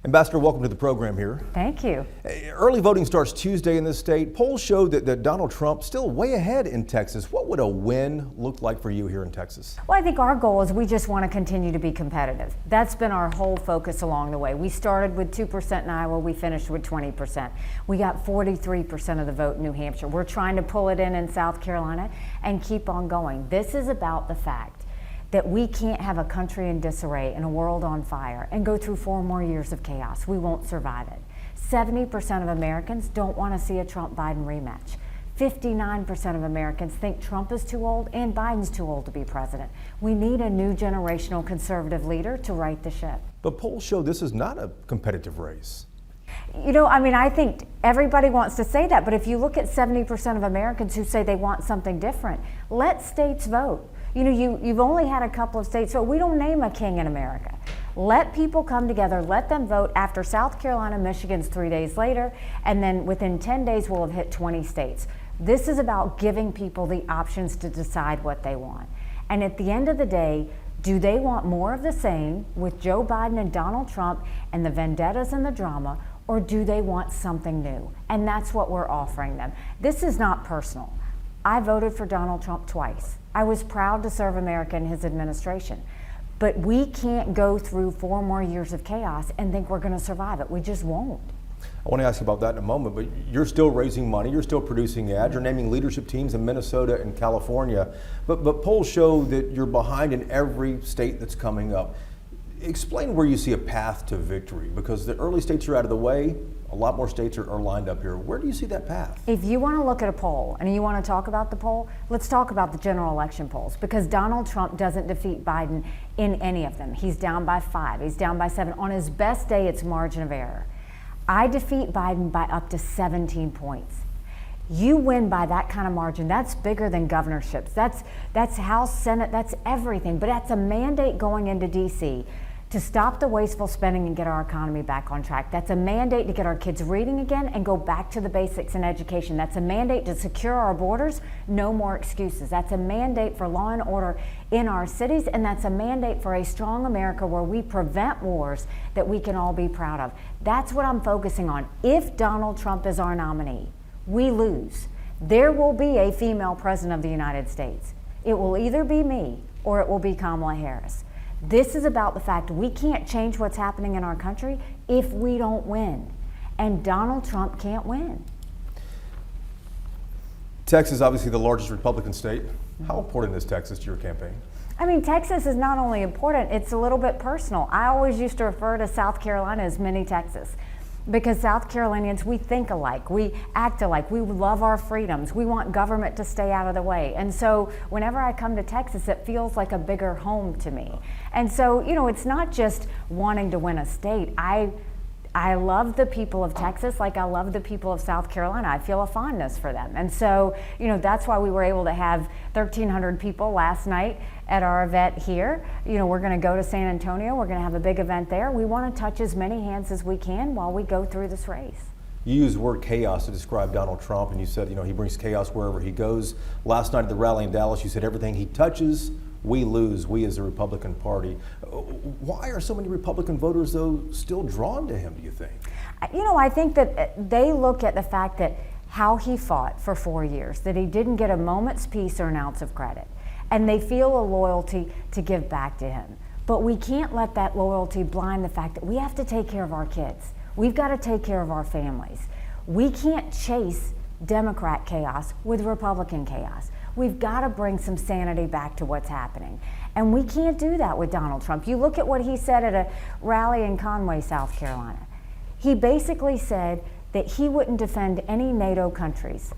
Ambassador, welcome to the program here. Thank you. Early voting starts Tuesday in this state. Polls show that Donald Trump still way ahead in Texas. What would a win look like for you here in Texas? Well, I think our goal is we just want to continue to be competitive. That's been our whole focus along the way. We started with 2% in Iowa, we finished with 20%. We got 43% of the vote in New Hampshire. We're trying to pull it in South Carolina and keep on going. This is about the fact that we can't have a country in disarray and a world on fire and go through 4 more years of chaos. We won't survive it. 70% of Americans don't want to see a Trump-Biden rematch. 59% of Americans think Trump is too old and Biden's too old to be president. We need a new generational conservative leader to right the ship. But polls show this is not a competitive race. You know, I think everybody wants to say that, but if you look at 70% of Americans who say they want something different, let states vote. You know, you've only had a couple of states, so we don't name a king in America. Let people come together, let them vote. After South Carolina, Michigan's 3 days later, and then within 10 days we'll have hit 20 states. This is about giving people the options to decide what they want. And at the end of the day, do they want more of the same with Joe Biden and Donald Trump and the vendettas and the drama, or do they want something new? And that's what we're offering them. This is not personal. I voted for Donald Trump twice. I was proud to serve America in his administration. But we can't go through 4 more years of chaos and think we're going to survive it. We just won't. I want to ask you about that in a moment, but you're still raising money, you're still producing ads, you're naming leadership teams in Minnesota and California, but polls show that you're behind in every state that's coming up. Explain where you see a path to victory, because the early states are out of the way, a lot more states are lined up here. Where do you see that path? If you want to look at a poll and you want to talk about the poll, let's talk about the general election polls, because Donald Trump doesn't defeat Biden in any of them. He's down by 5, he's down by 7. On his best day, it's margin of error. I defeat Biden by up to 17 points. You win by that kind of margin. That's bigger than governorships. That's House, Senate, that's everything. But that's a mandate going into D.C. to stop the wasteful spending and get our economy back on track. That's a mandate to get our kids reading again and go back to the basics in education. That's a mandate to secure our borders, no more excuses. That's a mandate for law and order in our cities, and that's a mandate for a strong America where we prevent wars that we can all be proud of. That's what I'm focusing on. If Donald Trump is our nominee, we lose. There will be a female president of the United States. It will either be me or it will be Kamala Harris. This is about the fact we can't change what's happening in our country if we don't win. And Donald Trump can't win. Texas is obviously the largest Republican state. How important is Texas to your campaign? I mean, Texas is not only important, it's a little bit personal. I always used to refer to South Carolina as mini Texas, because South Carolinians, we think alike, we act alike, we love our freedoms, we want government to stay out of the way. And so whenever I come to Texas, it feels like a bigger home to me. And so, you know, it's not just wanting to win a state. I love the people of Texas like I love the people of South Carolina. I feel a fondness for them. And so, you know, that's why we were able to have 1,300 people last night at our event here. You know, we're going to go to San Antonio. We're going to have a big event there. We want to touch as many hands as we can while we go through this race. You used the word chaos to describe Donald Trump, and you said, you know, he brings chaos wherever he goes. Last night at the rally in Dallas, you said everything he touches, we lose, we as the Republican Party. Why are so many Republican voters, though, still drawn to him, do you think? You know, I think that they look at the fact that how he fought for 4 years, that he didn't get a moment's peace or an ounce of credit, and they feel a loyalty to give back to him. But we can't let that loyalty blind the fact that we have to take care of our kids. We've got to take care of our families. We can't chase Democrat chaos with Republican chaos. We've got to bring some sanity back to what's happening. And we can't do that with Donald Trump. You look at what he said at a rally in Conway, South Carolina. He basically said that he wouldn't defend any NATO countries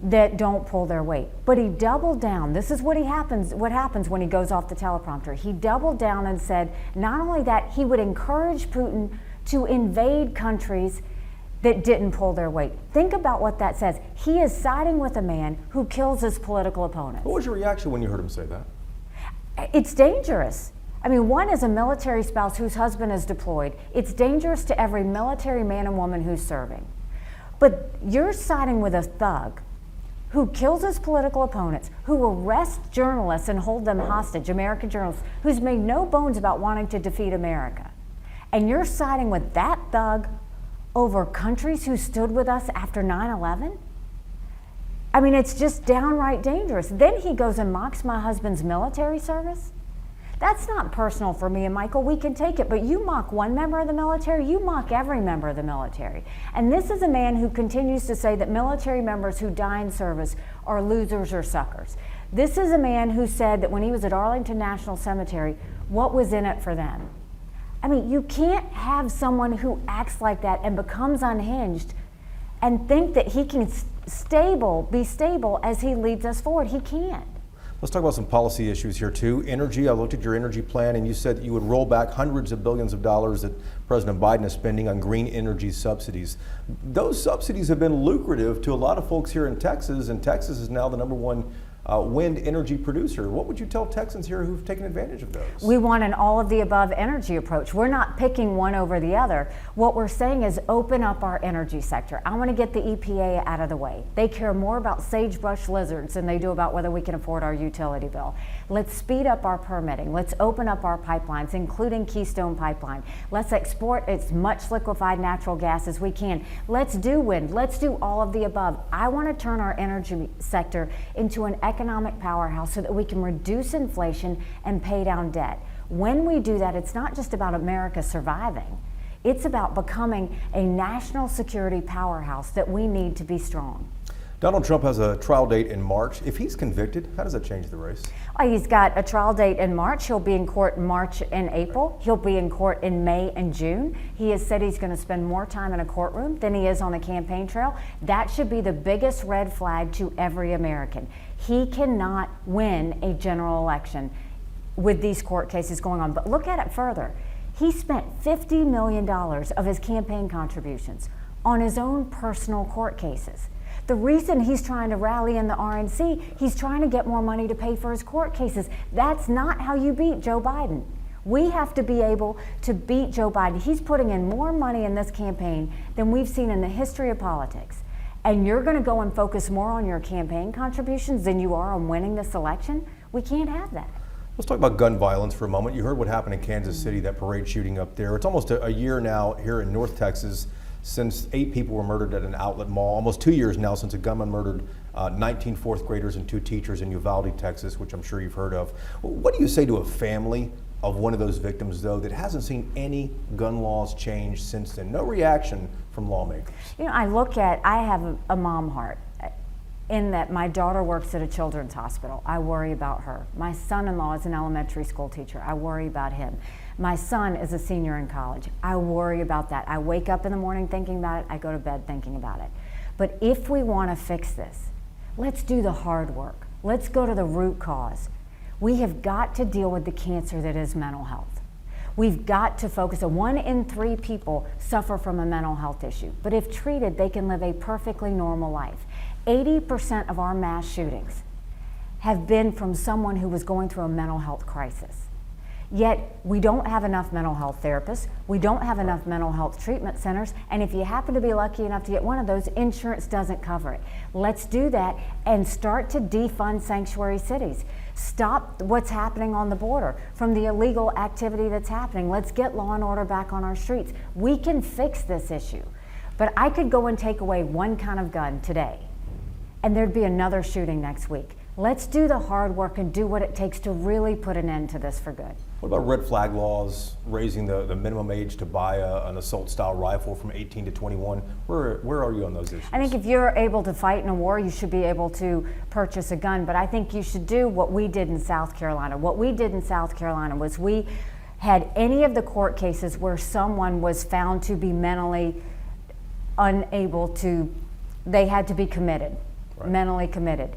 that don't pull their weight. But he doubled down. This is what happens when he goes off the teleprompter. He doubled down and said not only that, he would encourage Putin to invade countries that didn't pull their weight. Think about what that says. He is siding with a man who kills his political opponents. What was your reaction when you heard him say that? It's dangerous. I mean, one is a military spouse whose husband is deployed. It's dangerous to every military man and woman who's serving. But you're siding with a thug who kills his political opponents, who arrests journalists and hold them hostage, American journalists, who's made no bones about wanting to defeat America. And you're siding with that thug over countries who stood with us after 9/11? I mean, it's just downright dangerous. Then he goes and mocks my husband's military service. That's not personal for me and Michael. We can take it, but you mock one member of the military, you mock every member of the military. And this is a man who continues to say that military members who die in service are losers or suckers. This is a man who said that when he was at Arlington National Cemetery, what was in it for them? I mean, you can't have someone who acts like that and becomes unhinged and think that he can be stable as he leads us forward. He can't. Let's talk about some policy issues here too. Energy, I looked at your energy plan and you said that you would roll back hundreds of billions of dollars that President Biden is spending on green energy subsidies. Those subsidies have been lucrative to a lot of folks here in Texas, and Texas is now the #1 wind energy producer. What would you tell Texans here who've taken advantage of those? We want an all of the above energy approach. We're not picking one over the other. What we're saying is open up our energy sector. I want to get the EPA out of the way. They care more about sagebrush lizards than they do about whether we can afford our utility bill. Let's speed up our permitting. Let's open up our pipelines, including Keystone Pipeline. Let's export as much liquefied natural gas as we can. Let's do wind. Let's do all of the above. I want to turn our energy sector into an economic powerhouse so that we can reduce inflation and pay down debt. When we do that, it's not just about America surviving. It's about becoming a national security powerhouse that we need to be strong. Donald Trump has a trial date in March. If he's convicted, how does that change the race? He's got a trial date in March. He'll be in court in March and April. He'll be in court in May and June. He has said he's going to spend more time in a courtroom than he is on the campaign trail. That should be the biggest red flag to every American. He cannot win a general election with these court cases going on. But look at it further. He spent $50 million of his campaign contributions on his own personal court cases. The reason he's trying to rally in the RNC, he's trying to get more money to pay for his court cases. That's not how you beat Joe Biden. We have to be able to beat Joe Biden. He's putting in more money in this campaign than we've seen in the history of politics. And you're going to go and focus more on your campaign contributions than you are on winning this election? We can't have that. Let's talk about gun violence for a moment. You heard what happened in Kansas City, that parade shooting up there. It's almost a year now here in North Texas since 8 people were murdered at an outlet mall. Almost 2 years now since a gunman murdered 19 fourth graders and 2 teachers in Uvalde, Texas, which I'm sure you've heard of. What do you say to a family of one of those victims, though, that hasn't seen any gun laws change since then? No reaction from lawmakers. You know, I have a mom heart in that my daughter works at a children's hospital. I worry about her. My son-in-law is an elementary school teacher. I worry about him. My son is a senior in college. I worry about that. I wake up in the morning thinking about it. I go to bed thinking about it. But if we want to fix this, let's do the hard work. Let's go to the root cause. We have got to deal with the cancer that is mental health. We've got to focus on 1 in 3 people suffer from a mental health issue. But if treated, they can live a perfectly normal life. 80% of our mass shootings have been from someone who was going through a mental health crisis. Yet we don't have enough mental health therapists, we don't have enough mental health treatment centers, and if you happen to be lucky enough to get one of those, insurance doesn't cover it. Let's do that and start to defund sanctuary cities. Stop what's happening on the border from the illegal activity that's happening. Let's get law and order back on our streets. We can fix this issue. But I could go and take away one kind of gun today, and there'd be another shooting next week. Let's do the hard work and do what it takes to really put an end to this for good. What about red flag laws, raising the minimum age to buy an assault-style rifle from 18 to 21? Where are you on those issues? I think if you're able to fight in a war, you should be able to purchase a gun. But I think you should do what we did in South Carolina. What we did in South Carolina was we had any of the court cases where someone was found to be mentally unable to, they had to be committed, right. Mentally committed.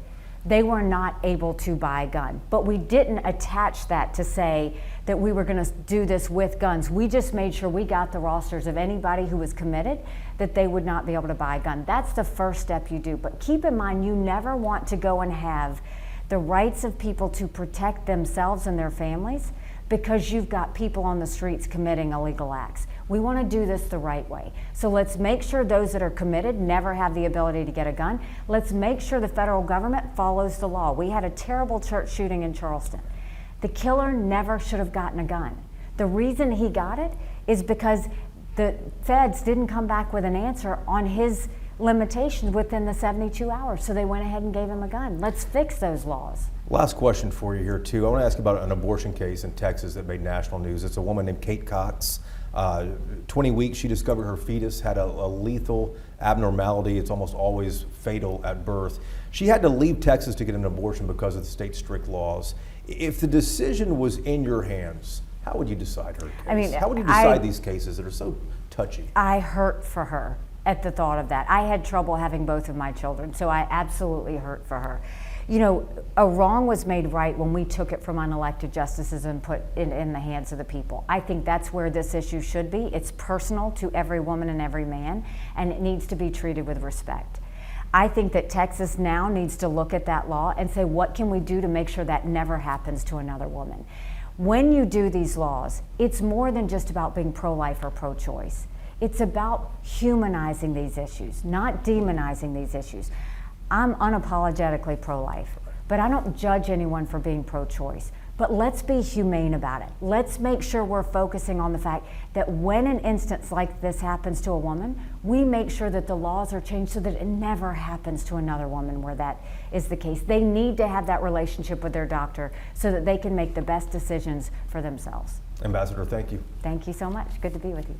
They were not able to buy a gun. But we didn't attach that to say that we were going to do this with guns. We just made sure we got the rosters of anybody who was committed that they would not be able to buy a gun. That's the first step you do. But keep in mind, you never want to go and have the rights of people to protect themselves and their families because you've got people on the streets committing illegal acts. We want to do this the right way. So let's make sure those that are committed never have the ability to get a gun. Let's make sure the federal government follows the law. We had a terrible church shooting in Charleston. The killer never should have gotten a gun. The reason he got it is because the feds didn't come back with an answer on his limitations within the 72 hours. So they went ahead and gave him a gun. Let's fix those laws. Last question for you here, too. I want to ask about an abortion case in Texas that made national news. It's a woman named Kate Cox. 20 weeks, she discovered her fetus had a lethal abnormality. It's almost always fatal at birth. She had to leave Texas to get an abortion because of the state's strict laws. If the decision was in your hands, how would you decide her case? I mean, how would you decide these cases that are so touchy? I hurt for her at the thought of that. I had trouble having both of my children, so I absolutely hurt for her. You know, a wrong was made right when we took it from unelected justices and put it in the hands of the people. I think that's where this issue should be. It's personal to every woman and every man, and it needs to be treated with respect. I think that Texas now needs to look at that law and say, what can we do to make sure that never happens to another woman? When you do these laws, it's more than just about being pro-life or pro-choice. It's about humanizing these issues, not demonizing these issues. I'm unapologetically pro-life, but I don't judge anyone for being pro-choice. But let's be humane about it. Let's make sure we're focusing on the fact that when an instance like this happens to a woman, we make sure that the laws are changed so that it never happens to another woman where that is the case. They need to have that relationship with their doctor so that they can make the best decisions for themselves. Ambassador, thank you. Thank you so much. Good to be with you.